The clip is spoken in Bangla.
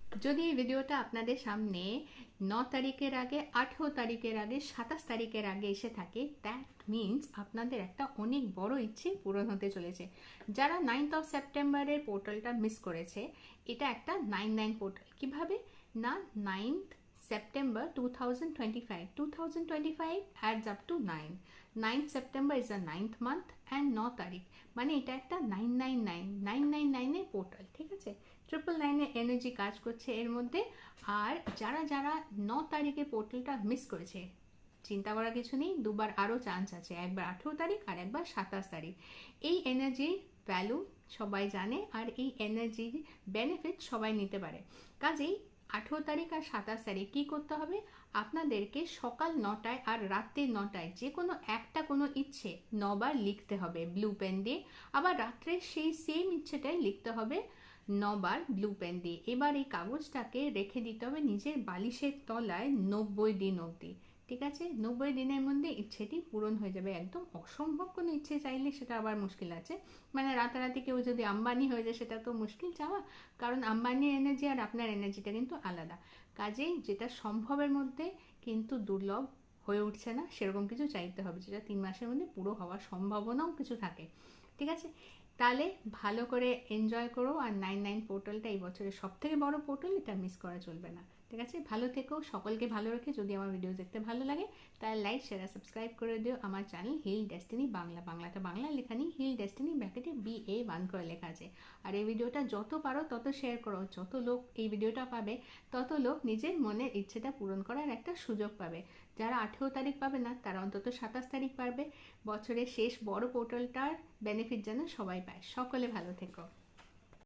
যদি এই ভিডিওটা আপনাদের সামনে 9 তারিখের আগে, 18 তারিখের আগে, 27 তারিখের আগে এসে থাকে, দ্যাট মিনস আপনাদের একটা অনেক বড় ইচ্ছে পূরণ হতে চলেছে। যারা 9th অফ সেপ্টেম্বরের পোর্টালটা মিস করেছে, এটা একটা 9/9 পোর্টাল। কিভাবে না, 9th September 2025, 2025 adds up to 9. 9th September is the 9th month and 9 তারিখ, মানে এটা একটা 999 এর পোর্টাল। ঠিক আছে, 999 এর এনার্জি কাজ করছে এর মধ্যে। আর যারা যারা 9 তারিখে পোর্টালটা মিস করেছে, চিন্তা করার কিছু নেই, দুবার আরও চান্স আছে, একবার 18 তারিখ আর একবার 27 তারিখ। এই এনার্জির ভ্যালু সবাই জানে, আর এই এনার্জির বেনিফিট সবাই নিতে পারে। কাজেই 18 তারিখ আর 27 তারিখ কী করতে হবে, আপনাদেরকে সকাল 9টায় আর রাত্রি 9টায় যে কোনো একটা কোনো ইচ্ছে 9বার লিখতে হবে ব্লু পেন দিয়ে। আবার রাত্রে সেই সেম ইচ্ছেটাই লিখতে হবে 9বার ব্লু পেন দিয়ে। এবার এই কাগজটাকে রেখে দিতে হবে নিজের বালিশের তলায় 90 দিন অবধি। ঠিক আছে, 90 দিনের মধ্যে ইচ্ছেটি পূরণ হয়ে যাবে। একদম অসম্ভব কোনো ইচ্ছে চাইলে সেটা আবার মুশকিল আছে, মানে রাতারাতি কেউ যদি আম্বানি হয়ে যায় সেটা তো মুশকিল চাওয়া, কারণ আম্বানির এনার্জি আর আপনার এনার্জিটা কিন্তু আলাদা। কাজেই যেটা সম্ভবের মধ্যে কিন্তু দুর্লভ হয়ে উঠছে না, সেরকম কিছু চাইতে হবে যেটা 3 মাসের মধ্যে পুরো হওয়ার সম্ভাবনাও কিছু থাকে। ঠিক আছে, তাহলে ভালো করে এনজয় করো। আর 9/9 পোর্টালটা এই বছরের সব থেকে বড় পোর্টাল, এটা মিস করা চলবে না। ঠিক আছে, ভালো থেকো, সকলকে ভালো রেখে। যদি আমার ভিডিও দেখতে ভালো লাগে তাহলে লাইক, শেয়ার আর সাবস্ক্রাইব করে দিও আমার চ্যানেল হিল ডেস্টিনি বাংলা। বাংলাটা বাংলা লেখা নেই, হিল ডেস্টিনি ব্র্যাকেটে BA1 করে লেখা আছে। আর এই ভিডিওটা যত পারো তত শেয়ার করো, যত লোক এই ভিডিওটা পাবে তত লোক নিজের মনের ইচ্ছেটা পূরণ করার একটা সুযোগ পাবে। যারা 18 তারিখ পাবে না তারা অন্তত 27 তারিখ পারবে। বছরের শেষ বড় পোর্টালটার বেনিফিট যেন সবাই পায়। সকলে ভালো থেকো।